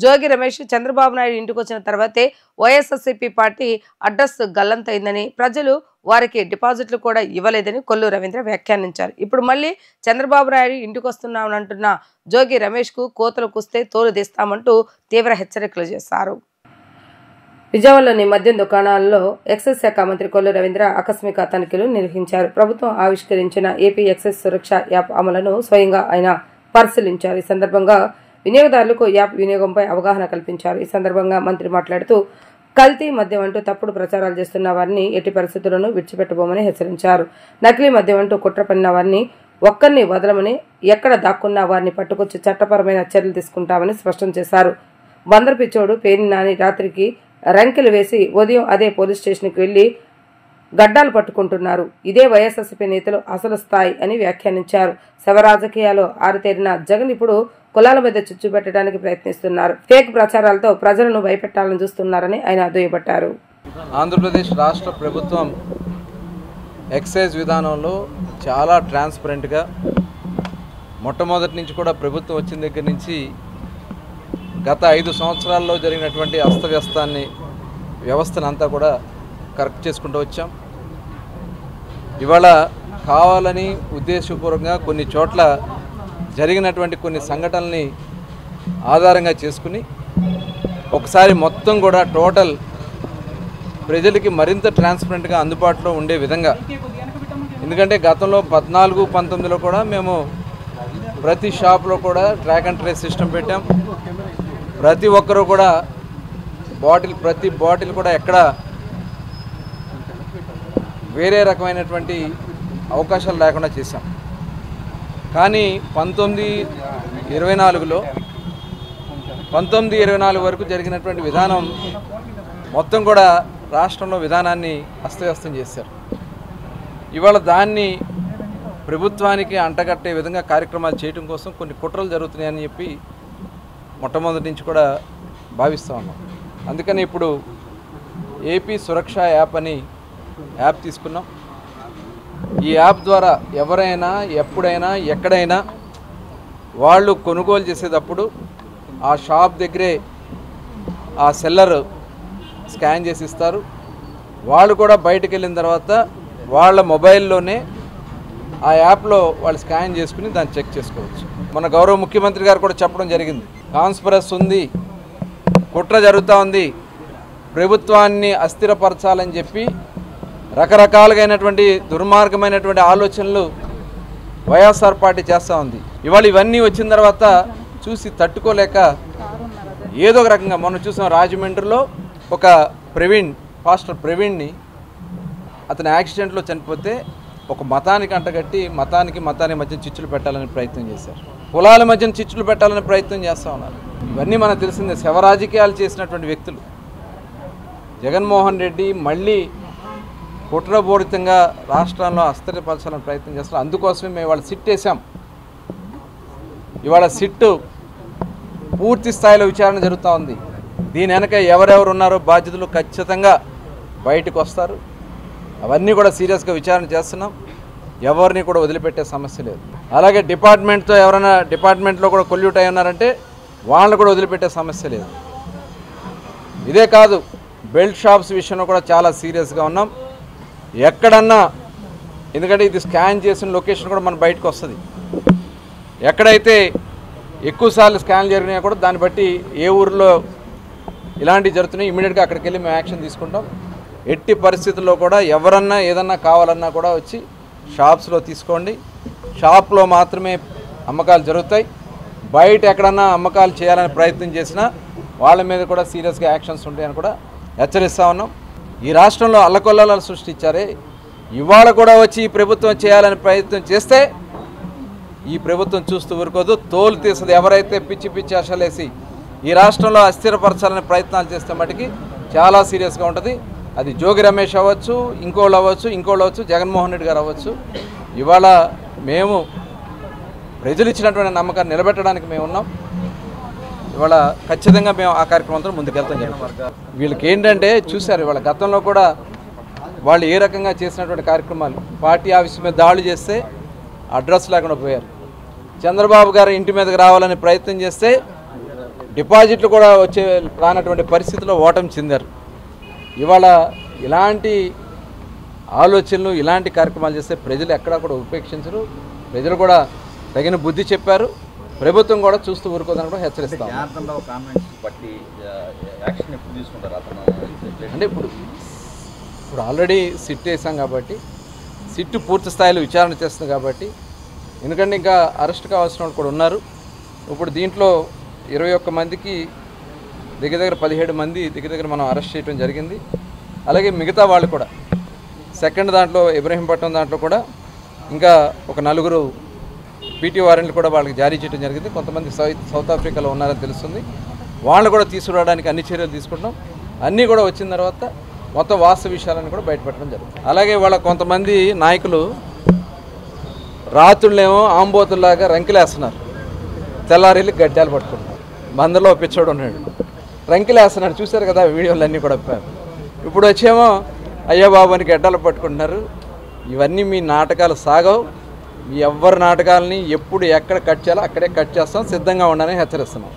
జోగి రమేష్ చంద్రబాబు నాయుడు ఇంటికి వచ్చిన తర్వాతే వైఎస్ఆర్సీపీ పార్టీ అడ్రస్ గల్లంతైందని, ప్రజలు వారికి డిపాజిట్లు కూడా ఇవ్వలేదని కొల్లు రవీంద్ర వ్యాఖ్యానించారు. ఇప్పుడు మళ్ళీ చంద్రబాబు నాయుడు ఇంటికి వస్తున్నామంటున్న జోగి రమేష్ కు కోతలు కుస్తే తోలు తీస్తామంటూ తీవ్ర హెచ్చరికలు చేశారు. విజయవాడలోని మద్యం దుకాణాల్లో ఎక్సైజ్ శాఖ మంత్రి కొల్లు రవీంద్ర ఆకస్మిక తనిఖీలు నిర్వహించారు. ప్రభుత్వం ఆవిష్కరించిన ఏపీ ఎక్సైజ్ సురక్ష యాప్ అమలును స్వయంగా ఆయన పరిశీలించారు. ఈ సందర్భంగా వినియోగదారులకు యాప్ వినియోగంపై అవగాహన కల్పించారు. ఈ సందర్భంగా మంత్రి మాట్లాడుతూ కల్తీ మద్యం అంటూ తప్పుడు ప్రచారాలు చేస్తున్న వారిని ఎట్టి పరిస్థితుల్లోనూ విడిచిపెట్టబోమని హెచ్చరించారు. నకిలీ మద్యం అంటూ కుట్ర పన్నిన వారిని ఒక్కరిని వదలమని, ఎక్కడ దాక్కున్న వారిని పట్టుకొచ్చి చట్టపరమైన చర్యలు తీసుకుంటామని స్పష్టం చేశారు. బందర్ పిచ్చోడు పేర్ని నాని రాత్రికి రంకెలు వేసి ఉదయం అదే పోలీస్ స్టేషన్కి వెళ్లి గడ్డాలు పట్టుకుంటున్నారు. ఇదే వైఎస్ఆర్సీపీ నేతలు అసలు స్థాయి అని వ్యాఖ్యానించారు. శవ రాజకీయాల్లో ఆరితేరిన జగన్ ఇప్పుడు కులాల మీద చిచ్చు పెట్టడానికి ప్రయత్నిస్తున్నారు. ఫేక్ ప్రచారాలతో ప్రజలను భయపెట్టాలని చూస్తున్నారని ఆయన దుయ్యబట్టారు. ఆంధ్రప్రదేశ్ రాష్ట్ర ప్రభుత్వం ఎక్సైజ్ విధానంలో చాలా ట్రాన్స్పరెంట్గా మొట్టమొదటి నుంచి కూడా ప్రభుత్వం వచ్చిన దగ్గర నుంచి గత 5 సంవత్సరాల్లో జరిగినటువంటి వ్యవస్థను అంతా కూడా కరెక్ట్ చేసుకుంటూ వచ్చాం. ఇవాళ కావాలని ఉద్దేశపూర్వకంగా కొన్ని చోట్ల జరిగినటువంటి కొన్ని సంఘటనల్ని ఆధారంగా చేసుకుని ఒకసారి మొత్తం కూడా టోటల్ ప్రజలకి మరింత ట్రాన్స్పరెంట్గా అందుబాటులో ఉండే విధంగా, ఎందుకంటే గతంలో 14, 19లో కూడా మేము ప్రతి షాప్లో కూడా ట్రాక్ అండ్ ట్రేస్ సిస్టమ్ పెట్టాం. ప్రతి ఒక్కరూ కూడా ప్రతి బాటిల్ కూడా ఎక్కడ వేరే రకమైనటువంటి అవకాశాలు లేకుండా చేశాం. కానీ 1924 వరకు జరిగినటువంటి విధానం మొత్తం కూడా రాష్ట్రంలో విధానాన్ని అస్తవ్యస్తం చేశారు. ఇవాళ దాన్ని ప్రభుత్వానికి అంటగట్టే విధంగా కార్యక్రమాలు చేయడం కోసం కొన్ని కుట్రలు జరుగుతున్నాయని చెప్పి మొట్టమొదటి నుంచి కూడా భావిస్తూ ఉన్నాం. అందుకని ఇప్పుడు ఏపీ సురక్ష యాప్ అని యాప్ తీసుకున్నాం. ఈ యాప్ ద్వారా ఎవరైనా ఎప్పుడైనా ఎక్కడైనా వాళ్ళు కొనుగోలు చేసేటప్పుడు ఆ షాప్ దగ్గరే ఆ సెల్లర్ స్కాన్ చేసి ఇస్తారు. వాళ్ళు కూడా బయటకు వెళ్ళిన తర్వాత వాళ్ళ మొబైల్లోనే ఆ యాప్లో వాళ్ళు స్కాన్ చేసుకుని దాన్ని చెక్ చేసుకోవచ్చు. మన గౌరవ ముఖ్యమంత్రి గారు కూడా చెప్పడం జరిగింది, కాన్స్పరస్ ఉంది, కుట్ర జరుగుతూ ఉంది, ప్రభుత్వాన్ని అస్థిరపరచాలని చెప్పి రకరకాలుగైనటువంటి దుర్మార్గమైనటువంటి ఆలోచనలు వైఎస్ఆర్ పార్టీ చేస్తూ ఉంది. ఇవాళ ఇవన్నీ వచ్చిన తర్వాత చూసి తట్టుకోలేక ఏదో ఒక రకంగా మనం చూసాం. రాజమండ్రిలో ఒక పాస్టర్ ప్రవీణ్ని అతని యాక్సిడెంట్లో చనిపోతే ఒక మతానికి అంటగట్టి మతానికి మధ్య చిచ్చులు పెట్టాలని ప్రయత్నం చేశారు. కులాల మధ్యన చిచ్చులు పెట్టాలని ప్రయత్నం చేస్తూ ఉన్నారు. ఇవన్నీ మనకు తెలిసిందే. శవ రాజకీయాలు చేసినటువంటి వ్యక్తులు. జగన్మోహన్ రెడ్డి మళ్ళీ కుట్రపూరితంగా రాష్ట్రంలో అస్థిరపరచాలని ప్రయత్నం చేస్తారు. అందుకోసమే మేము ఇవాళ సిట్ వేసాం. ఇవాళ సిట్టు పూర్తి స్థాయిలో విచారణ జరుగుతూ ఉంది. దీని వెనక ఎవరెవరు ఉన్నారో బాధ్యతలు ఖచ్చితంగా బయటకు వస్తారు. అవన్నీ కూడా సీరియస్గా విచారణ చేస్తున్నాం. ఎవరిని కూడా వదిలిపెట్టే సమస్య లేదు. అలాగే డిపార్ట్మెంట్తో ఎవరైనా డిపార్ట్మెంట్లో కూడా కొల్యూట్ అయి ఉన్నారంటే వాళ్ళని కూడా వదిలిపెట్టే సమస్య లేదు. ఇదే కాదు, బెల్ట్ షాప్స్ విషయంలో కూడా చాలా సీరియస్గా ఉన్నాం. ఎక్కడన్నా, ఎందుకంటే ఇది స్కాన్ చేసిన లొకేషన్ కూడా మన బయటకు వస్తుంది. ఎక్కడైతే ఎక్కువసార్లు స్కాన్ జరిగినా కూడా దాన్ని బట్టి ఏ ఊరిలో ఇలాంటివి జరుగుతున్నాయి ఇమీడియట్గా అక్కడికి వెళ్ళి మేము యాక్షన్ తీసుకుంటాం. ఎట్టి పరిస్థితుల్లో కూడా ఎవరన్నా ఏదన్నా కావాలన్నా కూడా వచ్చి షాప్స్లో తీసుకోండి. షాప్లో మాత్రమే అమ్మకాలు జరుగుతాయి. బయట ఎక్కడన్నా అమ్మకాలు చేయాలని ప్రయత్నం చేసినా వాళ్ళ మీద కూడా సీరియస్గా యాక్షన్స్ ఉంటాయని కూడా హెచ్చరిస్తూ ఉన్నాం. ఈ రాష్ట్రంలో అల్లకొల్లాలను సృష్టించారే, ఇవాళ కూడా వచ్చి ఈ ప్రభుత్వం చేయాలని ప్రయత్నం చేస్తే ఈ ప్రభుత్వం చూస్తూ ఊరుకోదు, తోలు తీస్తుంది. ఎవరైతే పిచ్చి ఆశలేసి ఈ రాష్ట్రంలో అస్థిరపరచాలని ప్రయత్నాలు చేస్తే మటుకి చాలా సీరియస్గా ఉంటుంది. అది జోగి రమేష్ అవ్వచ్చు, ఇంకోళ్ళు అవ్వచ్చు, జగన్మోహన్ రెడ్డి గారు అవ్వచ్చు. ఇవాళ మేము ప్రజలు ఇచ్చినటువంటి నమ్మకాన్ని నిలబెట్టడానికి మేము ఉన్నాం. ఇవాళ ఖచ్చితంగా మేము ఆ కార్యక్రమంతో ముందుకెళ్తాం. వీళ్ళకి ఏంటంటే చూశారు, ఇవాళ గతంలో కూడా వాళ్ళు ఏ రకంగా చేసినటువంటి కార్యక్రమాలు, పార్టీ ఆఫీస్ మీద దాడులు చేస్తే అడ్రస్ లేకుండా పోయారు. చంద్రబాబు గారు ఇంటి మీదకి రావాలని ప్రయత్నం చేస్తే డిపాజిట్లు కూడా వచ్చే రానటువంటి పరిస్థితిలో ఓటమి చెందారు. ఇవాళ ఇలాంటి ఆలోచనలు ఇలాంటి కార్యక్రమాలు చేస్తే ప్రజలు ఎక్కడా కూడా ఉపేక్షించరు. ప్రజలు కూడా తగిన బుద్ధి చెప్పారు. ప్రభుత్వం కూడా చూస్తూ ఊరుకోదని కూడా హెచ్చరిస్తాం. అంటే ఇప్పుడు ఆల్రెడీ సిట్ వేసాం కాబట్టి సిట్ పూర్తి స్థాయిలో విచారణ చేస్తుంది కాబట్టి, ఎందుకంటే ఇంకా అరెస్ట్ కావాల్సిన వాళ్ళు కూడా ఉన్నారు. ఇప్పుడు దీంట్లో 21 మందికి దగ్గర 17 మంది దగ్గర మనం అరెస్ట్ చేయడం జరిగింది. అలాగే మిగతా వాళ్ళు కూడా సెకండ్ దాంట్లో ఇబ్రహీంపట్నం దాంట్లో కూడా ఇంకా ఒక 4 పీటీ వారెంట్లు కూడా వాళ్ళకి జారీ చేయడం జరిగింది. కొంతమంది సౌత్ ఆఫ్రికాలో ఉన్నారని తెలుస్తుంది. వాళ్ళు కూడా తీసుకురావడానికి అన్ని చర్యలు తీసుకుంటాం. అన్నీ కూడా వచ్చిన తర్వాత మొత్తం వాస్తవ విషయాలను కూడా బయటపెట్టడం జరుగుతుంది. అలాగే వాళ్ళ కొంతమంది నాయకులు రాత్రులేమో ఆంబోతుల్లాగా రంకిలేస్తున్నారు, తెల్లారిల్లు గడ్డాలు పట్టుకుంటున్నారు. మందలో పిచ్చోడు ఉన్నాడు, రంకిలేస్తున్నాడు. చూశారు కదా వీడియోలు అన్నీ కూడా. ఇప్పుడు వచ్చేమో అయ్యో బాబు అని గడ్డలు పట్టుకుంటున్నారు. ఇవన్నీ మీ నాటకాలు సాగవు. మీ ఎవ్వరి నాటకాలని ఎప్పుడు ఎక్కడ కట్ చేయాలో అక్కడే కట్ చేస్తాం. సిద్ధంగా ఉండాలని హెచ్చరిస్తున్నాం.